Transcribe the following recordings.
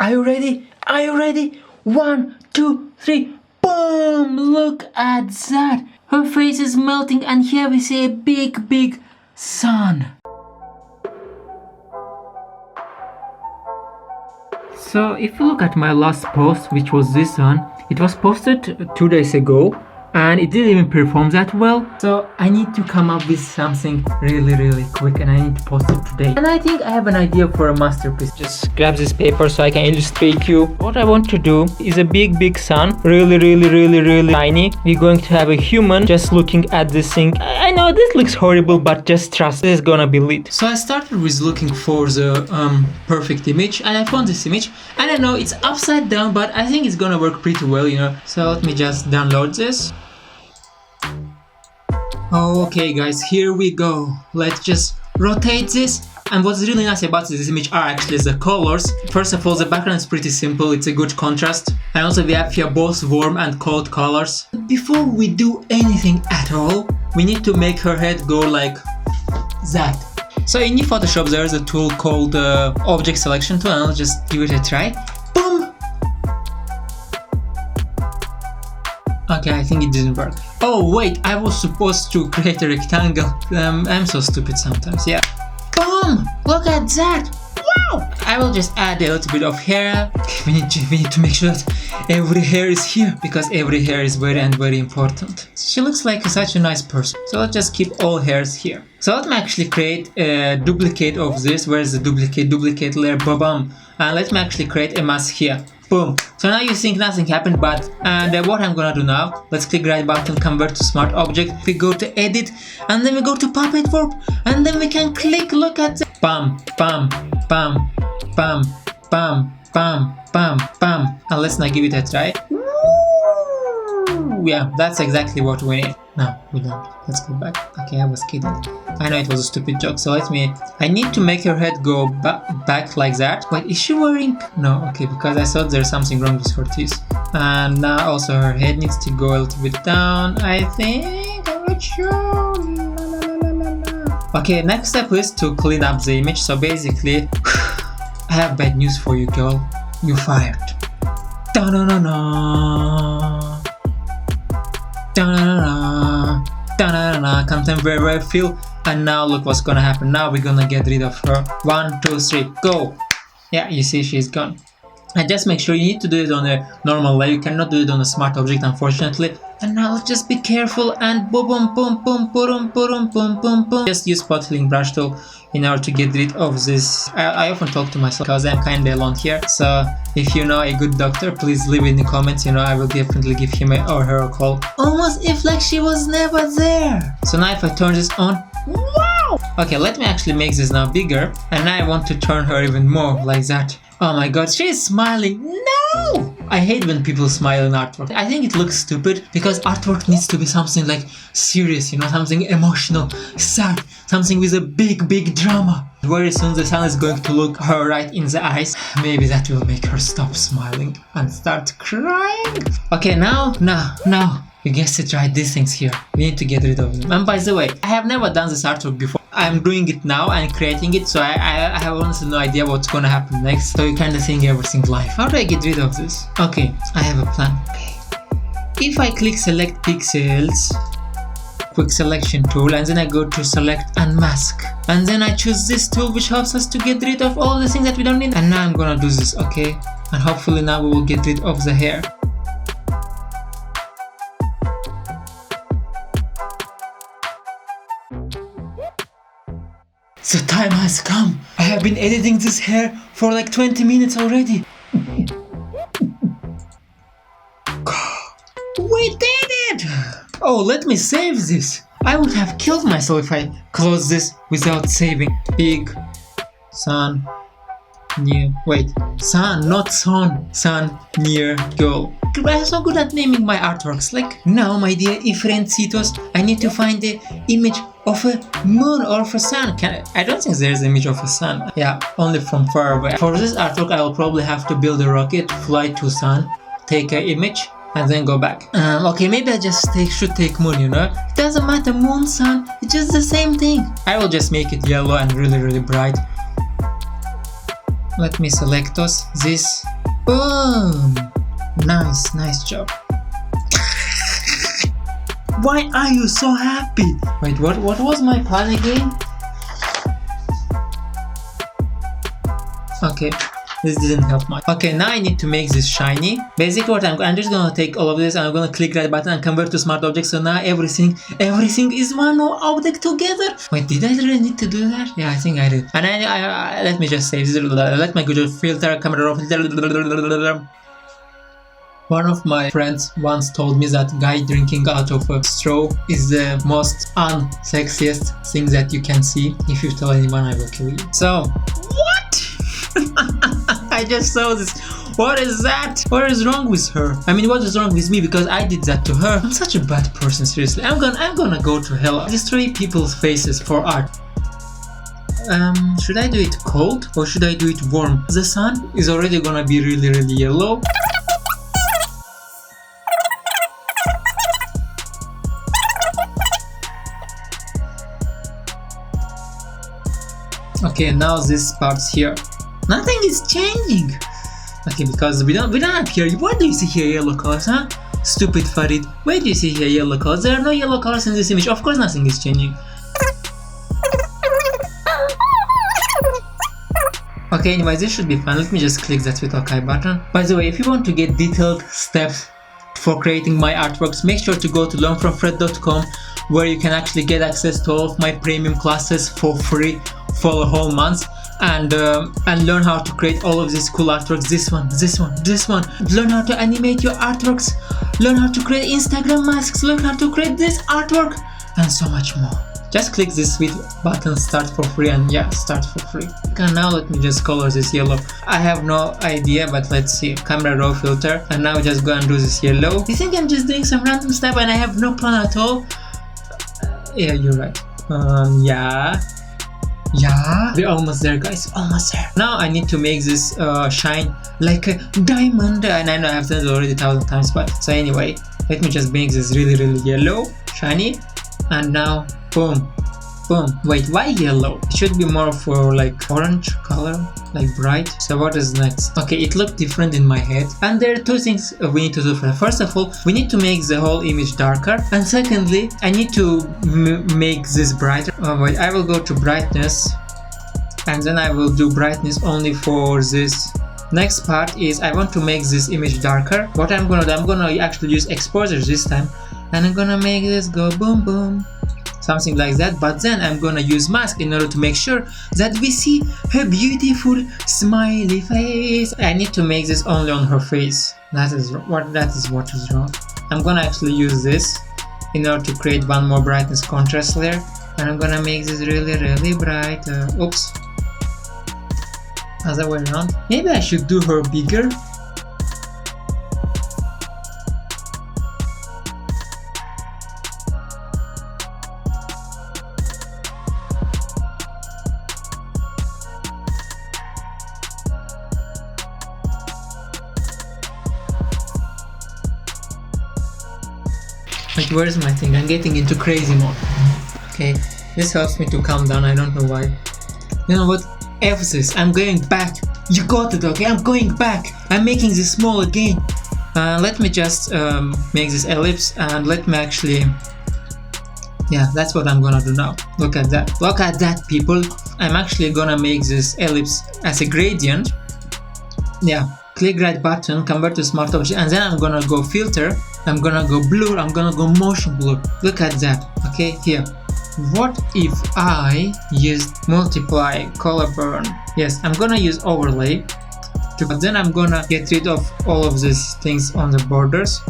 Are you ready? Are you ready? 1, 2, 3. Boom! Look at that. Her face is melting and here we see a big sun. So if you look at my last post, which was this one, it was posted 2 days ago and it didn't even perform that well. So I need to come up with something really quick and I need to post it today. And I think I have an idea for a masterpiece. Just grab this paper so I can illustrate you. What I want to do is a big sun, really tiny. We're going to have a human just looking at this thing. I know this looks horrible, but just trust, this is gonna be lit. So I started with looking for the perfect image and I found this image. And I know it's upside down, but I think it's gonna work pretty well, you know. So let me just download this. Okay guys, here we go. Let's just rotate this. And what's really nice about this image are actually the colors. First of all, the background is pretty simple, it's a good contrast. And also we have here both warm and cold colors. Before we do anything at all, we need to make her head go like that. So in new Photoshop there's a tool called object selection tool, and I'll just give it a try. Boom! Okay, I think it didn't work. Oh wait, I was supposed to create a rectangle. I'm so stupid sometimes, yeah. Boom! Look at that! Wow! I will just add a little bit of hair. We need to make sure that every hair is here, because every hair is very important. She looks like such a nice person. So let's just keep all hairs here. So let me actually create a duplicate of this. Where's the duplicate layer? Ba-bam! And let me actually create a mask here. Boom. So now you think nothing happened, but what I'm gonna do now, let's click right button, convert to smart object. We go to edit and then we go to puppet warp and then we can click, look at the bam. And let's now give it a try. Yeah, that's exactly what we need. No, we don't. Let's go back. Okay, I was kidding. I know it was a stupid joke, so I need to make her head go back like that. Wait, is she wearing? No, okay, because I thought there's something wrong with her teeth. And now also her head needs to go a little bit down, I think. I'm not sure. Okay, next step is to clean up the image. So basically, I have bad news for you, girl. You're fired. Content where I feel, and now look what's gonna happen. Now we're gonna get rid of her. 1, 2, 3, go! Yeah, you see she's gone. And just make sure you need to do it on a normal layer. You cannot do it on a smart object, unfortunately. And now just be careful and boom. Just use spot filling brush tool in order to get rid of this. I often talk to myself because I'm kinda alone here. So if you know a good doctor, please leave in the comments. You know, I will definitely give him or her a call. Almost if like she was never there. So now if I turn this on, wow! Okay, let me actually make this now bigger. And now I want to turn her even more like that. Oh my god, she is smiling. No! I hate when people smile in artwork. I think it looks stupid because artwork needs to be something like serious, you know, something emotional, sad, something with a big drama. Very soon the sun is going to look her right in the eyes. Maybe that will make her stop smiling and start crying. Okay, now. You guessed it right, these things here. We need to get rid of them. And by the way, I have never done this artwork before. I'm doing it now and creating it, so I have honestly no idea what's gonna happen next. So you kinda think everything live. How do I get rid of this? Okay, I have a plan. Okay. If I click select pixels, quick selection tool, and then I go to select and mask. And then I choose this tool which helps us to get rid of all the things that we don't need. And now I'm gonna do this, okay? And hopefully now we will get rid of the hair. The time has come. I have been editing this hair for like 20 minutes already. We did it! Oh, let me save this. I would have killed myself if I closed this without saving. Big sun near. Wait, sun, not son. Sun near girl. I'm so good at naming my artworks. Like now, my dear Ifrencitos, I need to find the image of a moon or of a sun. I don't think there's an image of a sun. Yeah, only from far away. For this artwork, I will probably have to build a rocket, fly to sun, take an image, and then go back. Okay, maybe I just should take moon, you know? It doesn't matter, moon, sun, it's just the same thing. I will just make it yellow and really bright. Let me select this. Boom! Nice job. Why are you so happy? Wait, what was my plan again? Okay, this didn't help much. Okay, now I need to make this shiny. Basically what I'm just gonna take all of this and I'm gonna click that button and convert to smart object. So now everything is one object together. Wait, did I really need to do that? Yeah, I think I did. And I let me just save this. Let my Google filter, camera raw filter. One of my friends once told me that guy drinking out of a straw is the most unsexiest thing that you can see. If you tell anyone, I will kill you. So, what? I just saw this. What is that? What is wrong with her? I mean, what is wrong with me because I did that to her? I'm such a bad person, seriously. I'm gonna go to hell. Destroy people's faces for art. Should I do it cold or should I do it warm? The sun is already gonna be really yellow. Okay, now this part's here. Nothing is changing. Okay, because we don't have here. Why do you see here yellow colors, huh? Stupid Farid. Why do you see here yellow colors? There are no yellow colors in this image. Of course nothing is changing. Okay, anyway, this should be fun. Let me just click that with OK button. By the way, if you want to get detailed steps for creating my artworks, make sure to go to learnfromfred.com, where you can actually get access to all of my premium classes for free for a whole month, and learn how to create all of these cool artworks. This one. Learn how to animate your artworks, learn how to create Instagram masks, learn how to create this artwork, and so much more. Just click this sweet button, start for free, and yeah, start for free. Okay, now let me just color this yellow. I have no idea, but let's see. Camera raw filter, and now just go and do this yellow. You think I'm just doing some random stuff and I have no plan at all? Yeah, you're right. Yeah, we're almost there, guys. Almost there. Now I need to make this shine like a diamond, and I know I've done it already 1,000 times, but so anyway, let me just make this really yellow, shiny, and now boom. Wait, why yellow? It should be more for like orange color, like bright. So what is next? Okay, it looked different in my head, and there are two things we need to do. First of all, we need to make the whole image darker, and secondly, I need to make this brighter. Wait, I will go to brightness, and then I will do brightness only for this. Next part is I want to make this image darker. What I'm gonna do, I'm gonna actually use exposures this time, and I'm gonna make this go boom, something like that. But then I'm gonna use mask in order to make sure that we see her beautiful smiley face. I need to make this only on her face. That is what is wrong. I'm gonna actually use this in order to create one more brightness contrast layer, and I'm gonna make this really bright. Oops, other way around. Maybe I should do her bigger. Wait, where's my thing? I'm getting into crazy mode. Okay, this helps me to calm down. I don't know why. You know what? F this. I'm going back. You got it, okay? I'm going back. I'm making this small again. Let me just make this ellipse, and let me actually... Yeah, that's what I'm gonna do now. Look at that. Look at that, people. I'm actually gonna make this ellipse as a gradient. Yeah. Click right button, convert to smart object, and then I'm gonna go filter. I'm gonna go blur. I'm gonna go motion blur. Look at that. Okay, here. What if I used multiply, color burn? Yes, I'm gonna use overlay, but then I'm gonna get rid of all of these things on the borders.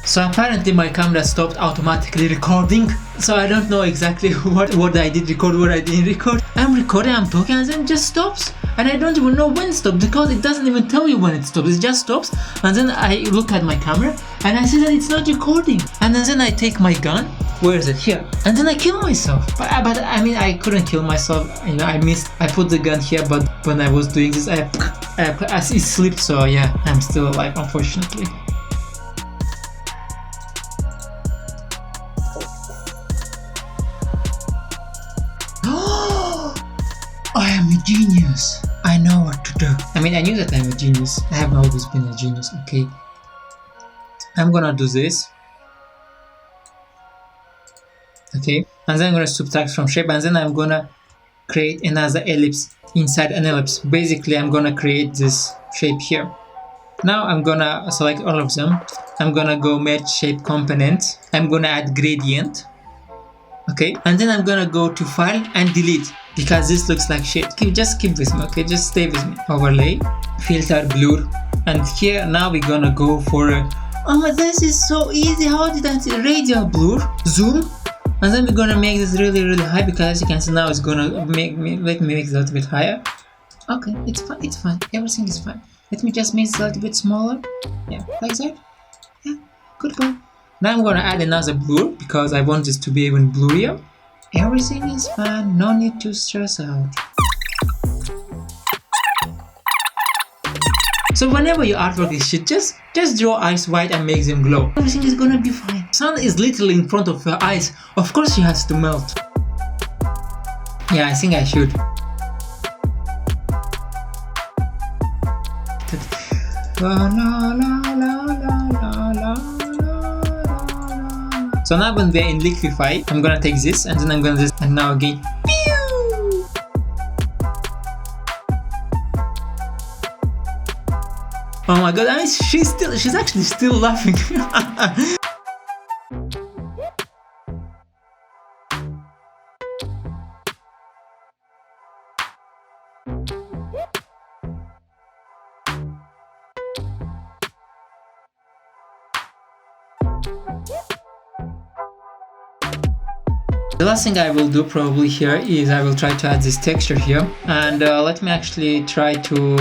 So apparently my camera stopped automatically recording, so I don't know exactly what I did record, what I didn't record. I'm recording, I'm talking, and then it just stops, and I don't even know when it stops, because it doesn't even tell you when it stops. It just stops, and then I look at my camera and I see that it's not recording, and then I take my gun. Where is it? Here. And then I kill myself. But I mean, I couldn't kill myself. You know, I put the gun here, but when I was doing this, it slipped. So yeah, I'm still alive, unfortunately. I am a genius. I know what to do. I mean, I knew that I'm a genius. I have always been a genius, okay? I'm gonna do this. Okay, and then I'm gonna subtract from shape, and then I'm gonna create another ellipse inside an ellipse. Basically, I'm gonna create this shape here. Now I'm gonna select all of them. I'm gonna go merge shape component. I'm gonna add gradient. Okay, and then I'm gonna go to file and delete because this looks like shit. Just keep with me, okay? Just stay with me. Overlay, filter, blur, and here now we're gonna go for a. Oh, this is so easy. How did I see radial blur? Zoom. And then we're gonna make this really high because as you can see now it's gonna make me make it a little bit higher. Okay, it's fine, it's fine. Everything is fine. Let me just make it a little bit smaller. Yeah, like that. Yeah, good go. Now I'm gonna add another blur because I want this to be even blurrier. Everything is fine, no need to stress out. So whenever your artwork is shit, just draw eyes white and make them glow. Everything is gonna be fine. Sun is literally in front of your eyes. Of course she has to melt. Yeah, I think I should. So now when we're in liquify, I'm gonna take this and then I'm gonna just, and now again. Oh my god, I mean, she's actually still laughing. The last thing I will do probably here is I will try to add this texture here, and let me actually try to.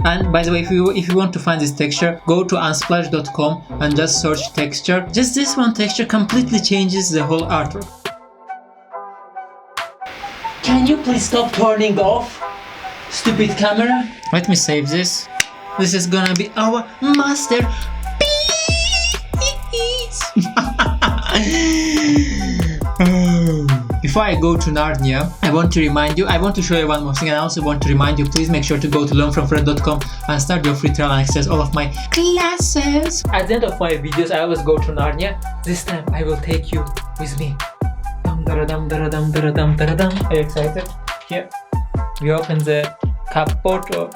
And by the way, if you want to find this texture, go to unsplash.com and just search texture. Just this one texture completely changes the whole artwork. Can you please stop turning off, stupid camera? Let me save this. This is gonna be our masterpiece. Before I go to Narnia, I want to show you one more thing, and I also want to remind you, please make sure to go to learnfromfred.com and start your free trial and access all of my classes. At the end of my videos, I always go to Narnia. This time, I will take you with me. Are you excited? Here, we open the cupboard.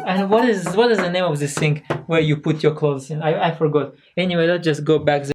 And what is the name of this thing where you put your clothes in? I forgot. Anyway, let's just go back there.